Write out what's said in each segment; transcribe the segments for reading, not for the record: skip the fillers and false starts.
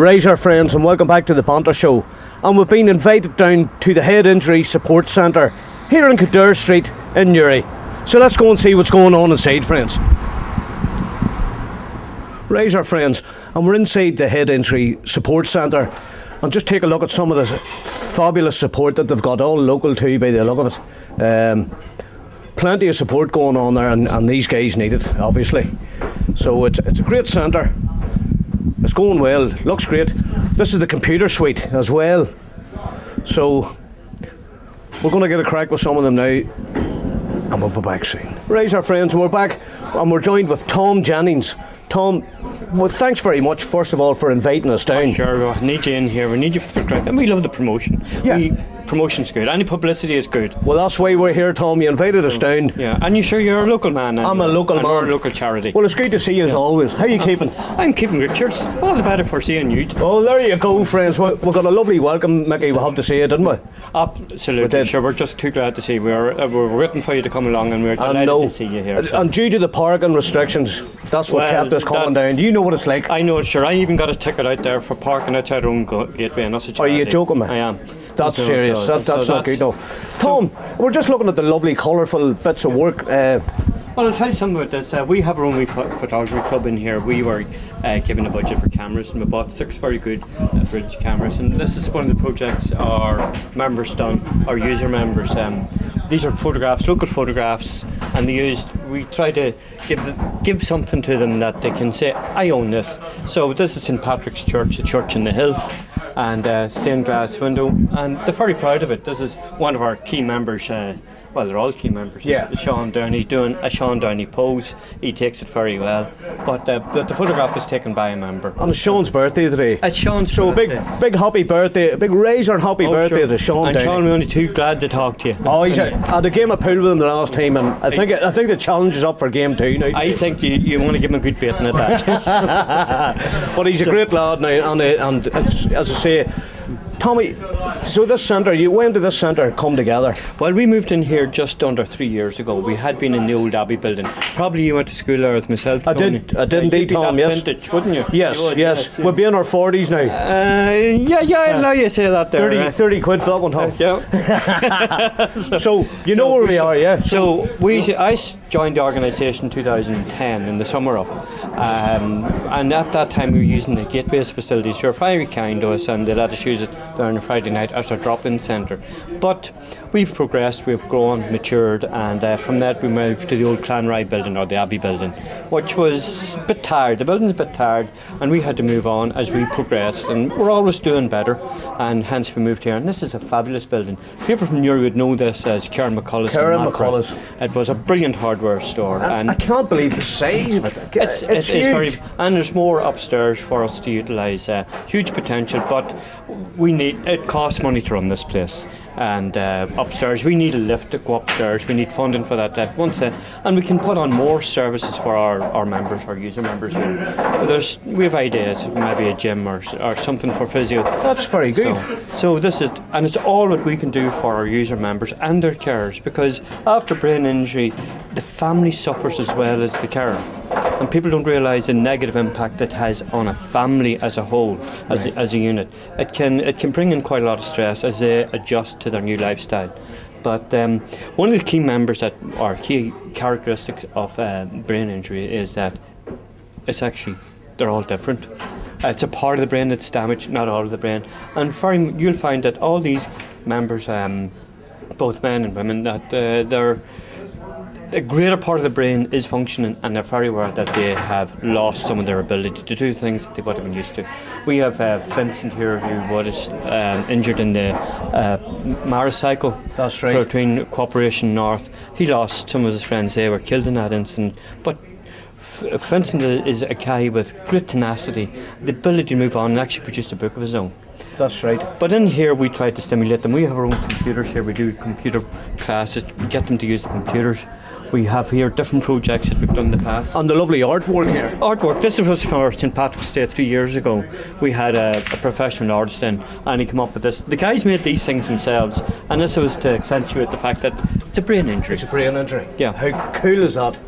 Rise our friends and welcome back to the Banter show. And we've been invited down to the Head Injury Support Centre here in Kildare Street in Newry. So let's go and see what's going on inside, friends. Rise our friends, and we're inside the Head Injury Support Centre and just take a look at some of the fabulous support that they've got, all local too by the look of it. Plenty of support going on there, and these guys need it, obviously. So it's a great centre. It's going well, looks great. This is the computer suite as well. So we're going to get a crack with some of them now, and we'll be back soon. Rise our friends, and we're back, and we're joined with Tom Jennings. Tom, well, thanks very much, first of all, for inviting us down. Sure, we need you in here, we need you for the crack, and we love the promotion. Yeah. Promotion's good, any publicity is good. Well, that's why we're here, Tom. You invited us down. Yeah, and you're a local man. I'm a local man. We're a local charity. Well, it's good to see you as always. How are you keeping? I'm keeping good. Cheers. All the better for seeing you. Oh, there you go, friends. We've got a lovely welcome, Micky. We'll have to see you, didn't we? Absolutely. Sure, we're just too glad to see you. We're waiting for you to come along, and we're delighted to see you here. And due to the parking restrictions, that's what kept us coming down. You know what it's like. I know it, sure. I even got a ticket out there for parking outside our own gateway, and that's a charity. Are you joking, man? I am. That's serious. That's not good enough. Tom, we're just looking at the lovely, colourful bits of work. Well, I'll tell you something about this. We have our own wee photography club in here. We were given a budget for cameras, and we bought 6 very good bridge cameras. And this is one of the projects our members done, our user members. These are photographs, local photographs, and we try to give something to them that they can say, I own this. So this is St Patrick's Church, a church in the hill, and stained glass window, and they're very proud of it. This is one of our key members. Well, they're all key members. Yeah. Sean Downey doing a Sean Downey pose. He takes it very well. But the photograph is taken by a member. And it's Sean's birthday today. It's Sean's birthday. So big happy birthday, a big razor happy birthday to Sean Downey. And Sean, we're only too glad to talk to you. Oh, I had a game of pool with him the last time, and I think the challenge is up for game 2 now. I think you want to give him a good beating at that. But he's a great lad now, and it's, as I say, Tommy, so this centre, when did this centre come together? Well, we moved in here just under 3 years ago. We had been in the old Abbey building. Probably you went to school there with myself, Tony. I did indeed, Tom, yes. Vintage, wouldn't you? Yes. We'll be in our 40s now. I'd allow you to say that there. 30 quid for that one, Tom. Yeah. So, you know where we are, yeah? I joined the organisation in 2010 in the summer of. And at that time we were using the Gateways facilities. They were very kind to us, and they let us use it during a Friday night as a drop-in centre. But we've progressed, we've grown, matured, and from that we moved to the old Clanry building, or the Abbey building, which was a bit tired. The building's a bit tired, and we had to move on as we progressed, and we're always doing better, and hence we moved here. And this is a fabulous building. People from Newry would know this as Karen McCullough's. It was a brilliant hardware store. And I can't believe the size of it. It's huge. And there's more upstairs for us to utilise. Huge potential, but it costs money to run this place. And upstairs, we need a lift to go upstairs. We need funding for that lift. And we can put on more services for our members, our user members here. We have ideas, maybe a gym or something for physio. That's very good. So this is, and it's all what we can do for our user members and their carers, because after brain injury, the family suffers as well as the carer. And people don't realise the negative impact it has on a family as a whole, as a unit. It can bring in quite a lot of stress as they adjust to their new lifestyle. But one of the key key characteristics of brain injury is that they're all different. It's a part of the brain that's damaged, not all of the brain. And you'll find that all these members, both men and women, that a greater part of the brain is functioning, and they're very aware that they have lost some of their ability to do things that they would have been used to. We have Vincent here, who was injured in the motorcycle. That's right. Between Cooperation North. He lost some of his friends. They were killed in that incident. But Vincent is a guy with great tenacity, the ability to move on, and actually produced a book of his own. That's right. But in here we try to stimulate them. We have our own computers here. We do computer classes. We get them to use the computers. We have here different projects that we've done in the past. And the lovely artwork here. Artwork. This was for St Patrick's Day 3 years ago. We had a professional artist in, and he came up with this. The guys made these things themselves, and this was to accentuate the fact that it's a brain injury. It's a brain injury. Yeah. How cool is that?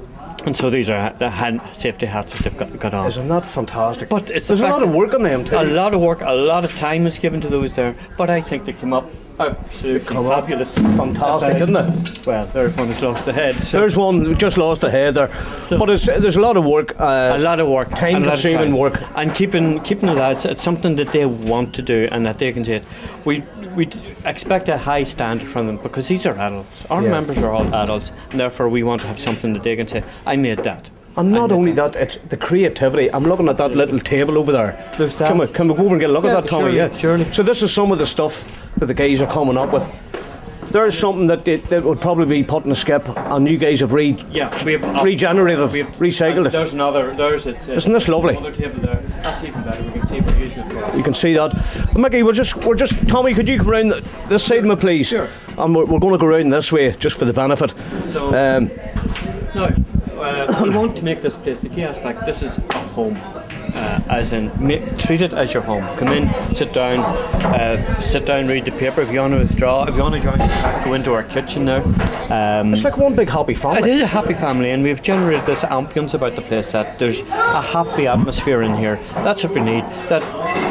And so these are the hand safety hats that they've got on. Isn't that fantastic? But it's there's a lot of work on them too. A lot of work, a lot of time is given to those there. But I think they come up absolutely fabulous. Fantastic, didn't it? Well, there's one who's lost the head. So. There's one who just lost the head there. So, but there's a lot of work. A lot of work. Time-consuming work. And keeping the lads, it's something that they want to do and that they can say it. We expect a high standard from them because these are adults. Our members are all adults, and therefore we want to have something that they can say, I made that. And not only that, it's the creativity. I'm looking at that little table over there. There's that. Can we go over and get a look at that, Tommy? Surely. So this is some of the stuff that the guys are coming up with. There's something that would probably be put in a skip, and you guys have regenerated, recycled it. There's another. Isn't this lovely? Another table there. That's even better. We can see we're using it for. You can see that. Micky, we're just. Tommy, could you come round this side of me, please? Sure. And we're going to go round this way just for the benefit. So. No. We want to make this place, the key aspect, this is a home, as in treat it as your home. Come in, sit down, read the paper. If you want to withdraw, if you want to join us, go into our kitchen now. It's like one big happy family. It is a happy family, and we've generated this ambience about the place that there's a happy atmosphere in here. That's what we need, that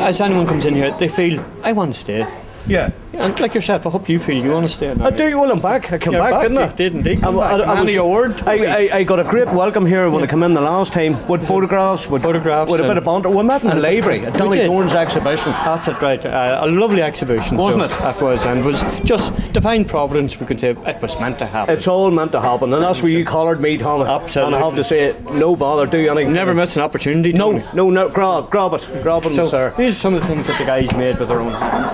as anyone comes in here, they feel, I want to stay. Yeah. And like yourself, I hope you feel you want to stay now. I do. Well, I'm back. I came back, didn't I? You did indeed. I got a great welcome here when I came in the last time with photographs, with a bit of banter. We met in the library at Donny Thorne's exhibition. That's it, right. A lovely exhibition, wasn't it? That was, and it was just divine providence. We could say it was meant to happen. It's all meant to happen, and that's where you collared me, Tommy. Absolutely. And I have to say, no bother, do anything. Never miss an opportunity. No, grab it, so, sir. These are some of the things that the guys made with their own hands.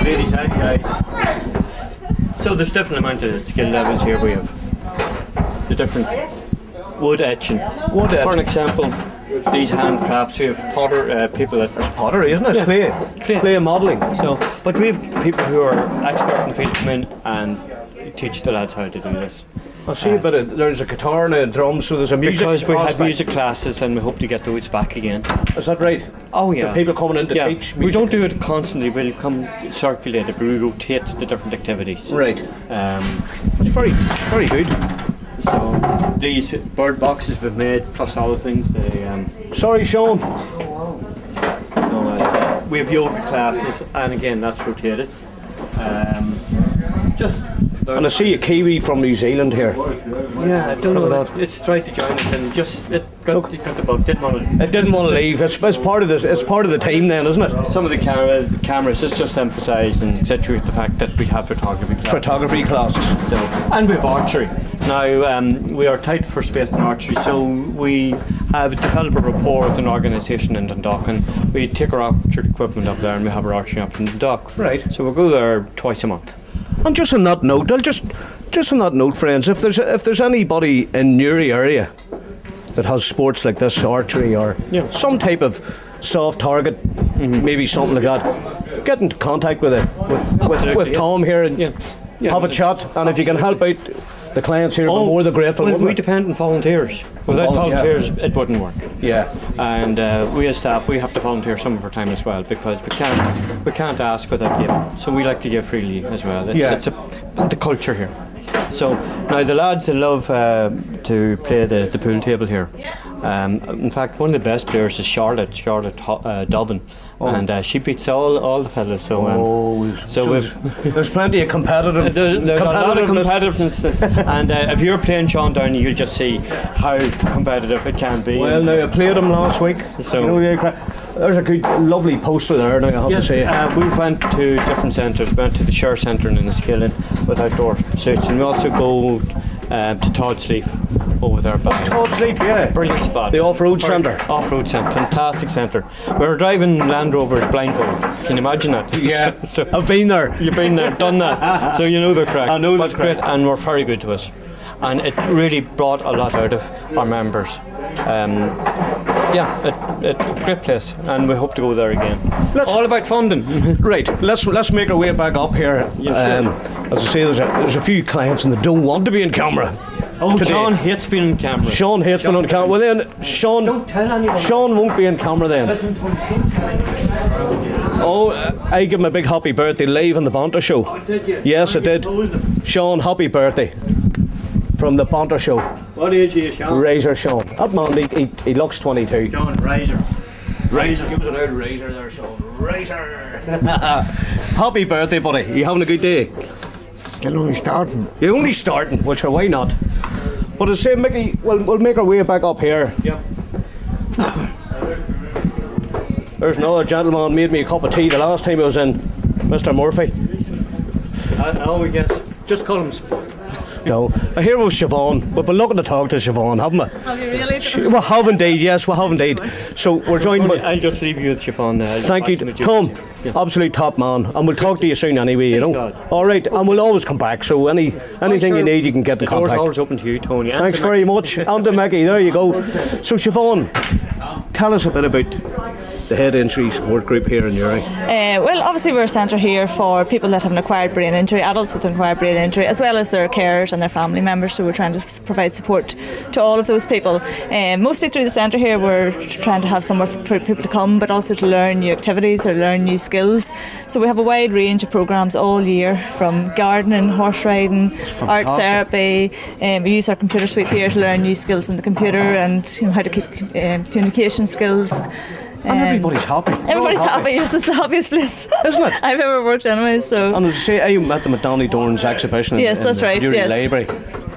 Ladies and guys. So there's different amount of skill levels here. We have the different wood etching. For an example, these handcrafts. We have people that there's pottery, isn't it? Yeah. Clay modelling. So, but we have people who are expert in the field come in and teach the lads how to do this. I see a bit of, there's a guitar and a drum, so there's a music because we have music classes and we hope to get those back again. Is that right? Oh yeah. The people coming in to teach music. We don't do it constantly, we'll come circulate it, we rotate the different activities. Right. It's very good. So these bird boxes we've made plus other things. Sorry, Sean. So we have yoga classes, and again that's rotated. And I see a Kiwi from New Zealand here. Yeah, I don't know that. It's tried to join us and just it got the bug. Didn't want to leave. It's part of the team then, isn't it? Some of the cameras it's just emphasised and accentuate the fact that we have photography classes. So and we have archery. Now we are tight for space in archery, so we have developed a rapport with an organisation in Dundalk, and we take our archery equipment up there and we have our archery up in Dundalk. Right. So we'll go there twice a month. And just on that note, friends, if there's anybody in Newry area that has sports like this, archery or some type of soft target, maybe something like that, get in contact with Tom here and have a chat. And if you can help out the clients here, we're more than grateful. Well, we depend on volunteers. Without volunteers, it wouldn't work. Yeah. And we as staff, we have to volunteer some of our time as well because we can't ask without giving. So we like to give freely as well. It's the culture here. So now the lads, they love to play the pool table here. In fact, one of the best players is Charlotte Dobbin. And she beats all the fellas. So there's plenty of competitive. There's a lot of competitiveness, and if you're playing Sean Downey, you'll just see how competitive it can be. Well, now I played him last week. So there's a good, lovely poster there. Now I have to say, we went to different centres. We went to the Shire Centre in Enniskillen with outdoor suits, and we also go to Todd's Leaf over there. Todd's Leaf, yeah. Brilliant spot. The off-road centre. Off-road centre, fantastic centre. We were driving Land Rovers blindfold. Can you imagine that? Yeah. So I've been there. You've been there, done that. So you know the crack. I know the crack. Great, and were very good to us. And it really brought a lot out of our members. Great place, and we hope to go there again. All about funding. Right, let's make our way back up here. As I say, there's a few clients and they don't want to be in camera. Today. Sean hates being on camera. Sean hates being on camera. Well then, Sean. Don't tell anyone. Sean won't be in camera then. Listen to him. I give him a big happy birthday live on the Banter show. Oh, did you? Yes, I did. Sean, happy birthday from the Banter show. What age are you, Sean? Razor Sean. That man, he looks 22. Sean, Razor. Razor, give us an old razor there, Sean. Razor! Happy birthday, buddy. You having a good day? Still only starting. You're only starting, which are why not? But as I say, Mickey, we'll make our way back up here. Yep. There's another gentleman made me a cup of tea the last time I was in, Mr. Murphy. We guess. Just call him Spud. No, I hear it was Siobhan. We've been looking to talk to Siobhan, haven't we? Have you really? We have indeed, yes, we have indeed. So we're joined by... I'll just leave you with Siobhan now. Thank you, Tom. Yeah. Absolute top man, and we'll talk to you soon anyway, you know. All right, and we'll always come back. So anything you need, you can get in contact. The door's always open to you, Tony. Thanks very much, and to Mickey. There you go. So Siobhan, tell us a bit about the head injury support group here in Newry. Well, obviously we're a centre here for people that have an acquired brain injury, adults with an acquired brain injury, as well as their carers and their family members. So we're trying to provide support to all of those people. Mostly through the centre here, we're trying to have somewhere for people to come, but also to learn new activities or learn new skills. So we have a wide range of programmes all year, from gardening, horse riding, art therapy. We use our computer suite here to learn new skills on the computer and how to keep communication skills. And everybody's happy. Everybody's happy. Yes, it's the happiest place, isn't it? I've ever worked anyway. So. And as I say, I met them at Donny Dorn's exhibition in the Newry Library.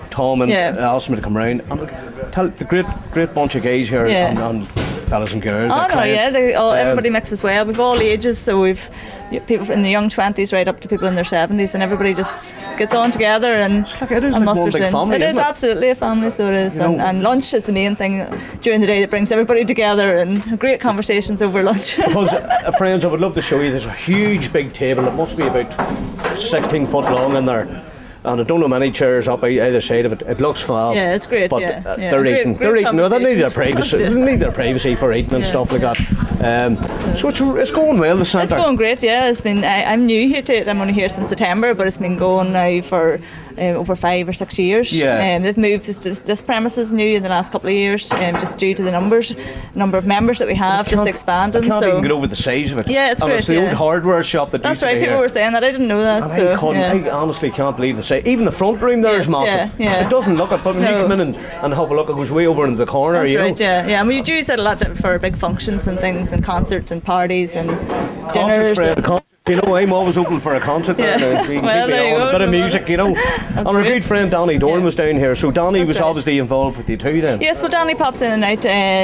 Tom and asked me to come round and tell the great bunch of guys here and fellas and girls. Oh no, everybody mixes well. We've all ages, so we've people in the young 20s right up to people in their 70s, and everybody just gets on together and it is like one big family. It is absolutely a family, so it is. And lunch is the main thing during the day that brings everybody together, and great conversations over lunch. Because friends, I would love to show you. There's a huge big table. It must be about 16 foot long in there. And I don't know many chairs up either side of it. It looks fab. Yeah, it's great. But they're eating. They're eating. No, they need their privacy. They need their privacy for eating and stuff like that. So it's going well. The centre. It's going great. Yeah, it's been. I'm new here to it. I'm only here since September, but it's been going now for over 5 or 6 years. Yeah. They've moved. This premises new in the last couple of years, just due to the number of members that we have, just expanding. I can't even get over the size of it. Yeah, it's and great. It's the old hardware shop that. That's right. People were saying that. I didn't know that. I honestly can't believe the size. Even the front room there is massive. It doesn't look it, but when you come in and have a look, it goes way over into the corner. That's right. Yeah. And we use it a lot for big functions and things, and concerts and parties and dinners. You know, I'm always open for a concert there. A bit of music, you know. And our good friend Danny Dorn was down here, so Danny was obviously involved with you too then. Yes, well, Danny pops in and out.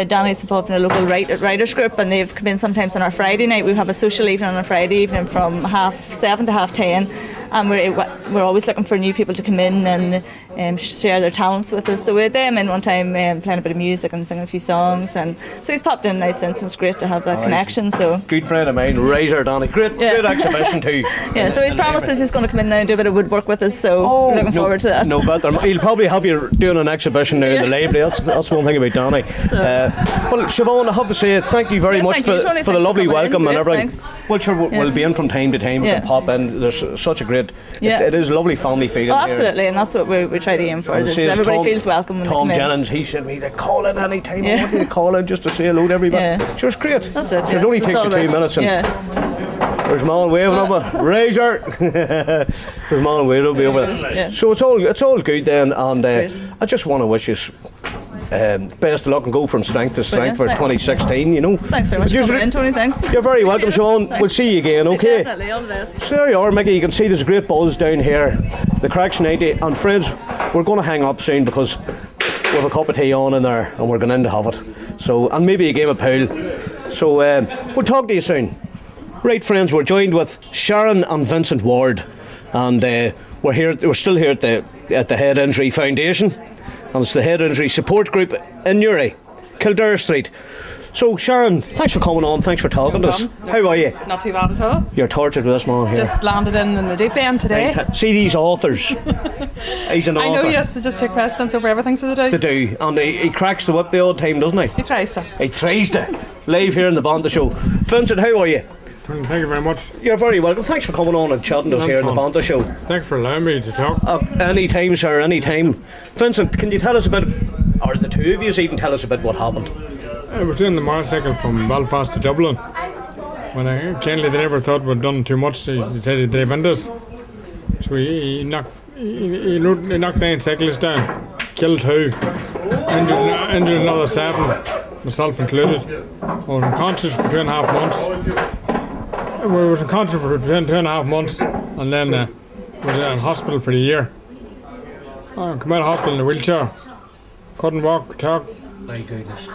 Danny's involved in a local writers group, and they've come in sometimes on our Friday night. We have a social evening on a Friday evening from 7:30 to 10:30, and we're always looking for new people to come in and share their talents with us. So we had them in one time playing a bit of music and singing a few songs, and so he's popped in and out since, and it's great to have that connection. So good friend of mine, Razor Danny, great exhibition too. Yeah, so he's promised us he's going to come in now and do a bit of woodwork with us, so we're looking forward to that. No better. He'll probably have you doing an exhibition now in the library. That's one thing about Danny. But Siobhan, I have to say thank you very much for the lovely welcome and everything. Well, sure, we'll be in from time to time. We can pop in. There's such a great. It is a lovely family feeling. Oh, absolutely, and that's what we try to aim for. Everybody feels welcome when Tom they come Jennings, he said me to call in any time. I want you to call in just to say hello to everybody. Sure, it's great. That's it. It only takes you 2 minutes. There's a man waving up a Razor. There's a man waving up over there. So it's all good then, and I just want to wish you best of luck and go from strength to strength for 2016, you know. Thanks very much for coming in, Tony, thanks. You're very welcome, Sean. We'll see you again, okay? Definitely, all the best. So there you are, Mickey. You can see there's a great buzz down here. The Crack's 90. And friends, we're going to hang up soon because we have a cup of tea on in there and we're going in to have it. So, and maybe a game of pool. So we'll talk to you soon. Right, friends, we're joined with Sharon and Vincent Ward, and we're still here at the Head Injury Foundation, and it's the Head Injury Support Group in Newry, Kildare Street. So Sharon, thanks for coming on, thanks for talking to us. How are you? Not too bad at all. You're tortured with this man here. Just landed in the deep end today. See these authors. He's an author. I know he has to just take precedence over everything, so they do. They do, and he cracks the whip the odd time, doesn't he? He tries to. He tries to. Live here in the Banter show. Vincent, how are you? Thank you very much. You're very welcome. Thanks for coming on and chatting to us here in the Banter show. Thanks for allowing me to talk. Anytime, sir, anytime. Vincent, can you tell us a bit, or the two of you even tell us a bit what happened? I was doing the motorcycle from Belfast to Dublin. When Kenley, they never thought we'd done too much, they said he'd drive into us. So he knocked 9 cyclists down. killed 2, injured another 7, myself included. I was unconscious for 2.5 months. We was unconscious for 2.5 months, and then was in hospital for a year. I came out of hospital in a wheelchair, couldn't walk, talk. My goodness.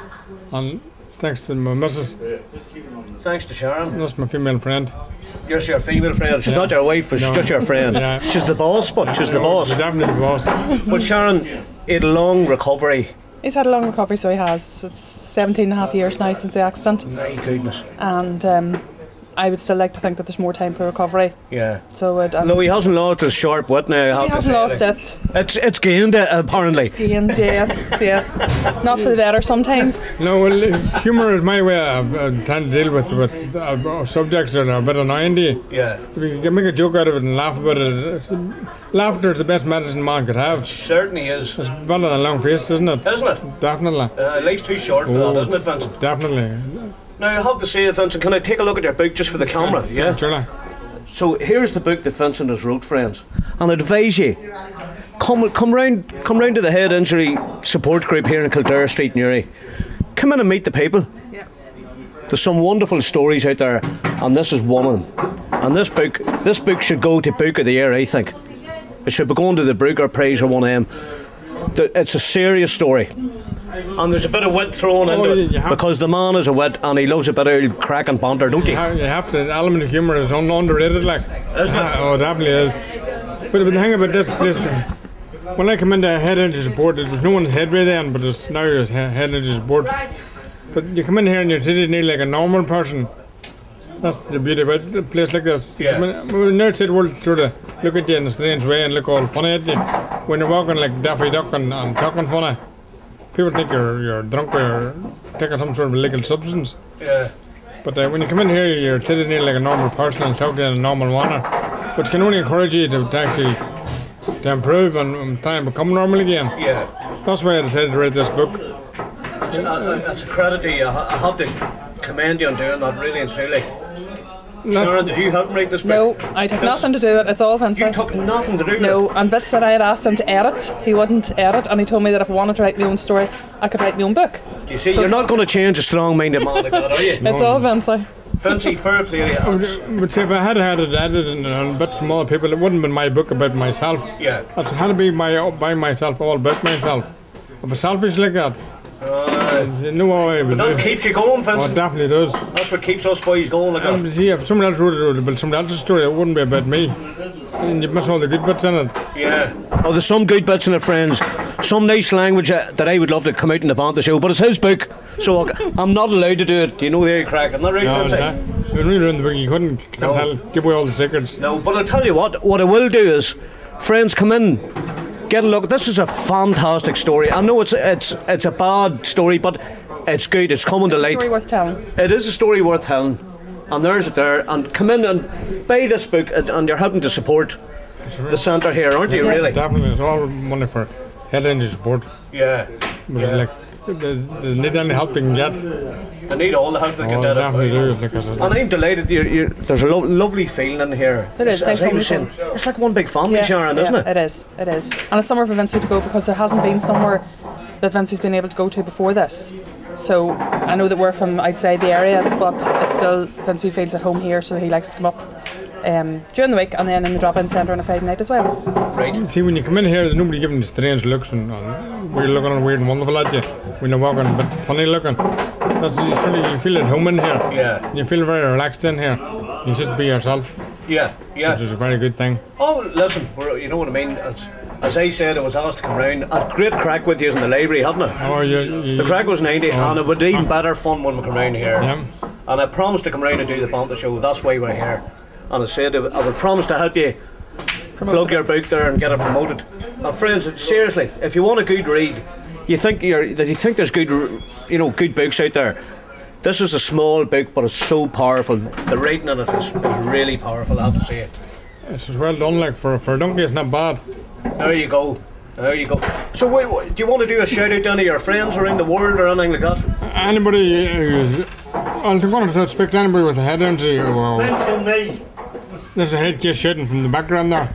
And thanks to my missus. Thanks to Sharon. That's my female friend. You're your female friend. She's not your wife, but she's just your friend. Yeah. She's the boss, but she's the boss. She's definitely the boss. But Sharon, he had a long recovery. He's had a long recovery, so he has. It's 17 and a half years now since the accident. My goodness. And I would still like to think that there's more time for recovery. Yeah. So no, he hasn't lost his sharp wit now. He hasn't lost it. It's gained apparently. It's gained, yes. Not for the better sometimes. No, well, humour is my way of trying to deal with subjects that are a bit annoying to you. Yeah. We can make a joke out of it and laugh about it. Laughter is the best medicine man could have. Certainly is. It's better than a long face, isn't it? Isn't it? Definitely. Life's too short for that, isn't it, Vincent? Definitely. Now, I have to say, Vincent, can I take a look at your book just for the camera? Yeah? Surely. So, here's the book that Vincent has wrote, friends. And I advise you, come round to the head injury support group here in Kildare Street, Newry. Come in and meet the people. Yeah. There's some wonderful stories out there, and this is one of them. And this book should go to Book of the Year, I think. It should be going to the Brooker Prize or one of them. It's a serious story. And there's a bit of wit thrown into it, because the man is a wit and he loves a bit of crack and banter, don't you? You have to. The element of humour is underrated, like. Isn't it? Oh, it definitely is. But the thing about this, when I come into head injury support, it was no one's headway then, but it's now it's head injury support. But you come in here and you're treated nearly like a normal person. That's the beauty about a place like this. Yeah. When the outside world sort of look at you in a strange way and look all funny at you, when you're walking like Daffy Duck and talking funny, people think you're drunk or you're taking some sort of illegal substance. Yeah. But when you come in here, you're treated nearly like a normal person and talk to you in a normal manner, which can only encourage you to actually improve and try and become normal again. Yeah. That's why I decided to write this book. That's a credit to you. I have to commend you on doing that, really and truly. Sharon, did you help me write this book? No, I took nothing to do with it. It's all Vincent. You took nothing to do with it? No, and bits that I had asked him to edit, he wouldn't edit, and he told me that if I wanted to write my own story, I could write my own book. You see, so you're not going to change a strong-minded man like that, are you? It's all Vincent. Fancy fair play to you. But see, if I had it edited and bits from other people, it wouldn't have been my book about myself. Yeah. It had to be by myself, all about myself. I was selfish like that. No way. But that keeps you going, Vincent. Oh, it definitely does. That's what keeps us boys going like that. See, if someone else wrote it, it would be someone else's story. It wouldn't be about me. And you miss all the good bits in it. Yeah. Oh, there's some good bits in it, friends. Some nice language that I would love to come out in the Banter show, but it's his book, so I'm not allowed to do it. You know the crack. I'm not right, Vincent. When we were in the book, you couldn't give away all the secrets. No, but I'll tell you what I will do is, friends, come in, get a look. This is a fantastic story. I know it's a bad story, but it's good. It's coming to light. It's a story worth telling. It is a story worth telling. And there's it there. And come in and buy this book, and you're helping to support the centre here, aren't you, really? Definitely. It's all money for head injury support. Yeah. Like, they need any help they can get. They need all the help they can get. Definitely do. And I'm delighted. There's a lovely feeling in here. There is. As I was saying, it's like one big family, Sharon, isn't it? It is. It is. And it's somewhere for Vincey to go, because there hasn't been somewhere that Vincey's been able to go to before this. So I know that we're from outside the area, but it's still, Vincey feels at home here, so he likes to come up during the week and then in the drop-in centre on a Friday night as well. Right. See, when you come in here, there's nobody giving you strange looks and we're looking all weird and wonderful at you. When you're walking a bit funny looking. You feel at home in here. Yeah. You feel very relaxed in here. You just be yourself. Yeah, yeah. Which is a very good thing. Oh, listen, you know what I mean? As I said, I was asked to come round. I had great crack with you in the library, hadn't I? Oh, the crack was 90, and it would be even better fun when we come round here. Yeah. And I promised to come round and do the Banter show. That's why we're here. And I said I would promise to help you plug your book there and get it promoted. And friends, seriously, if you want a good read, you think there's good books out there. This is a small book, but it's so powerful. The writing in it is really powerful, I have to say. It's well done, like for a donkey, it's not bad. There you go. There you go. So, do you want to do a shout out to any of your friends around the world or anything like that? Anybody who's. I'm going to speak to anybody with a head injury. Mention me. There's a head case shouting from the background there.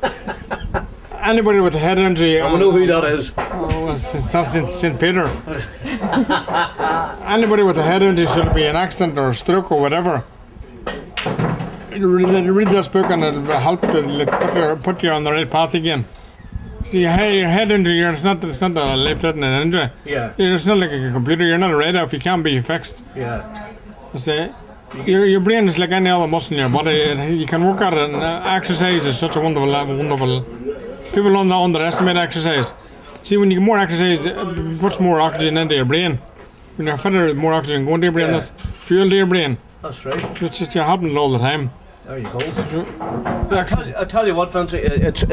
Anybody with a head injury. I know who that is. That's St. Peter. Anybody with a head injury, should it be an accident or a stroke or whatever, read this book and it'll help to put you on the right path again. Your head injury, it's not a life-threatening injury. Yeah. It's not like a computer. You're not a radar. You can't be fixed. Yeah. I say, your brain is like any other muscle in your body. You can work at it. And exercise is such a wonderful. People underestimate exercise. See, when you get more exercise, it puts more oxygen into your brain. When you're fitter, more oxygen going to your brain. That's fuel to your brain. That's right. So it's just you're happening all the time. There you go. I tell you what, Vince, it's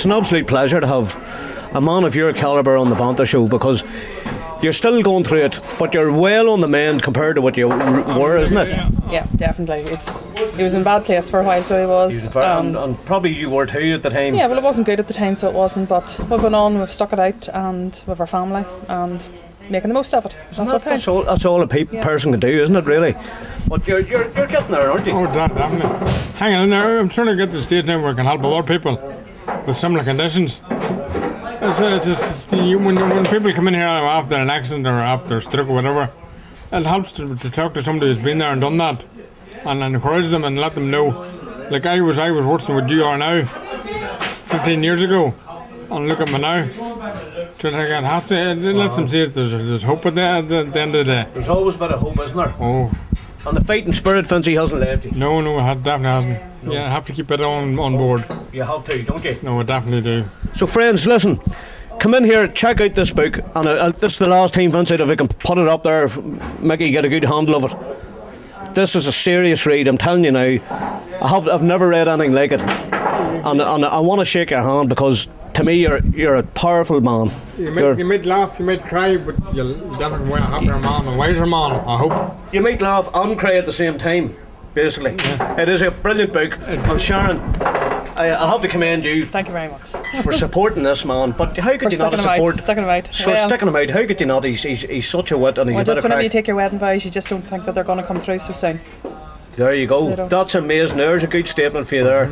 an absolute pleasure to have a man of your calibre on the Banter Show, because you're still going through it, but you're well on the mend compared to what you were, isn't it? Yeah, definitely. He was in a bad place for a while, so he was. And probably you were too at the time. Yeah, well, it wasn't good at the time, so it wasn't. But we've gone on, we've stuck it out, and with our family, and making the most of it. That's all a person can do, isn't it? Really. But you're getting there, aren't you? Oh, definitely. Hanging in there. I'm trying to get to the stage now where I can help other people with similar conditions. It's just when people come in here after an accident or after a stroke or whatever, it helps to talk to somebody who's been there and done that, and encourage them and let them know. Like I was working with you are now 15 years ago, and look at me now. So it lets them see that there's hope at the end of the day. There's always a bit of hope, isn't there? Oh. And the fighting spirit, Vincey, hasn't left you. No, it definitely hasn't. No. Yeah, I have to keep it on board. You have to, don't you? No, I definitely do. So friends, listen, come in here, check out this book, and this is the last time, Vincey, if we can put it up there, Micky, get a good handle of it. This is a serious read, I'm telling you now. I've never read anything like it, and I want to shake your hand, because to me you're a powerful man. You might laugh, you might cry, but you'll definitely be a happier man, a wiser man, I hope. You might laugh and cry at the same time, basically. Yeah. It is a brilliant book, and Sharon, I have to commend you. Thank you very much for supporting this man. But how could you not support? Sticking him out. For sticking him out. How could you not? He's such a wit, and he's a bit of just whenever crack. you take your wedding vows, you just don't think that they're going to come through so soon. There you go. So that's amazing. There's a good statement for you there.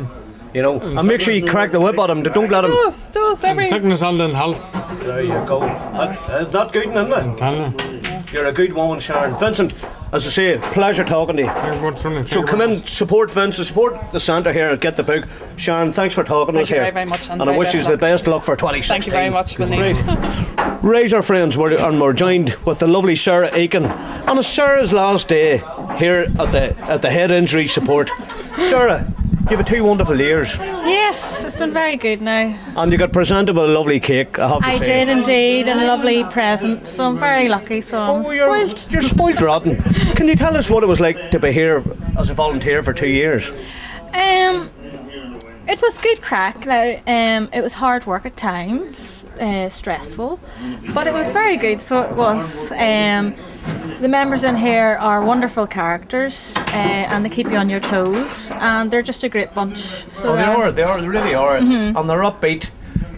You know, and make sure you crack the whip at him. Don't let him. Does every sickness and in health. There you go. That's good, isn't it? You're a good woman, Sharon. Vincent, as I say, pleasure talking to you. So come in, support Vincent, support the centre here, and get the book. Sharon, thanks for talking to us here. Thank you very much. And I wish you the best luck for 2016. Thank you very much. We'll need Razor friends, we're joined with the lovely Sarah Aiken, and it's Sarah's last day here at the head injury support. Sarah, you have 2 wonderful years. Yes, it's been very good now. And you got presented with a lovely cake, I have to say. I did indeed, and a lovely present, so I'm very lucky, so I'm spoiled. You're spoiled rotten. Can you tell us what it was like to be here as a volunteer for 2 years? It was good crack. Now, it was hard work at times, stressful, but it was very good, so it was. The members in here are wonderful characters, and they keep you on your toes, and they're just a great bunch. So they really are, and they're upbeat.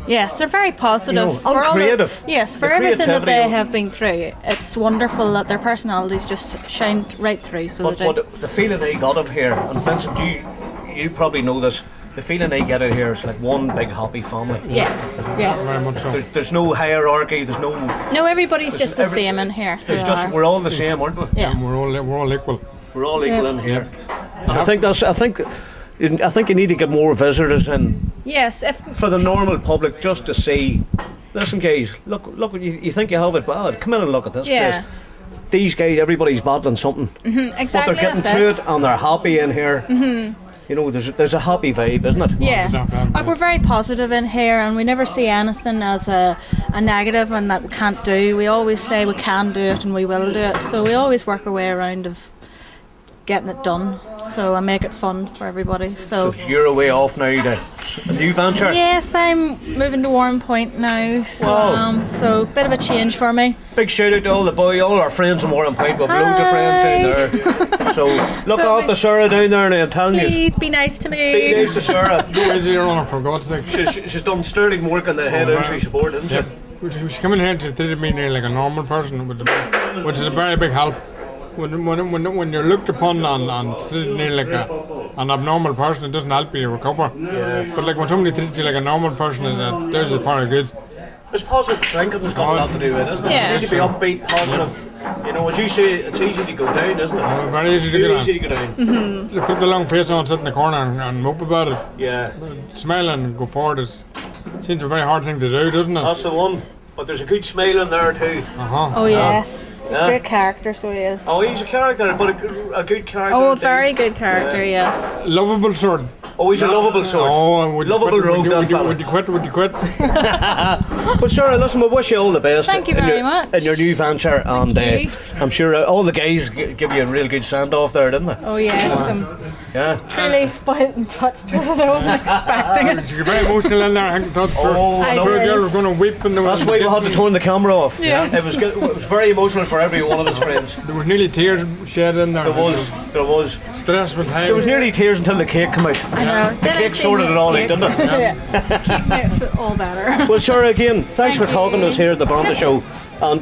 Yes, they're very positive. You know, and creative. For everything that they have been through, it's wonderful that their personalities just shine right through. So but the feeling I got of here, and Vincent, you probably know this, the feeling I get out here is like one big happy family. Yes. Very much so. There's no hierarchy. There's no. No, everybody's just the same in here. So we're all the same, aren't we? Yeah. We're all equal. We're all equal in here. And I think you need to get more visitors in. Yes. For the normal public, just to see. Listen, guys. Look. You think you have it bad? Come in and look at this place. These guys, everybody's battling something. Exactly. But they're getting through it, and they're happy in here. You know, there's a happy vibe, isn't it? Yeah. Like, we're very positive in here, and we never see anything as a negative and that we can't do. We always say we can do it and we will do it. So we always work our way around of getting it done. So I make it fun for everybody. So you're away off now to a new venture? Yes, I'm moving to Warren Point now. So a bit of a change for me. Big shout out to all our friends in Warren Point. We've loads of friends down there. So look after Sarah down there now, I'm telling you. Please be nice to me. Be nice to Sarah. No easier on her, for God's sake. She's done sterling work in the head injury support, isn't she? She's coming here to treat me like a normal person, which is a very big help. When you're looked upon and treated like an abnormal person, it doesn't help you recover. Yeah. But like when somebody treats you like a normal person, there's a part of good. It's positive thinking has got a lot to do with it, isn't it? Yeah. You need to be upbeat, positive. You know, as you say, it's easy to go down, isn't it? Very easy to Too get easy to go down. You put the long face on, sit in the corner and mope about it. Yeah, Smile and go forward seems a very hard thing to do, doesn't it? that's the one. But there's a good smile in there too. Oh yes. Yeah. Great character, so he is. Oh, he's a character, but a good character. Oh, a indeed. very good character, yes. Lovable sort. Oh, he's a lovable sort. Oh, would you Lovable quit? rogue, that Would you fella. would you quit? But Sarah, listen, we wish you all the best. Thank you in very your, much. in your new venture, and you. I'm sure all the guys give you a real good send off there, didn't they? Oh yes, I'm Yeah. truly spoiled and touched with it. I wasn't expecting it. You're very emotional in there. I think thought Oh, I poor did. girl was going to weep. And That's why we had to turn the camera off. Yeah. It was very emotional for every one of his friends. There was nearly tears shed in there. There was. Stressful time. There was nearly tears until the cake came out. I know. The cake sorted it all out, didn't it? Yeah. Cake makes it all better. Well, Sarah, again, thanks for Thank talking to you. us here at the Banter Show. And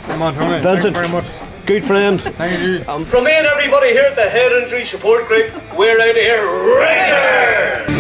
Come on, Tony. Thank you Vincent. very much. good friend. Thank you. From me and everybody here at the Head Injury Support Group, we're out of here right here.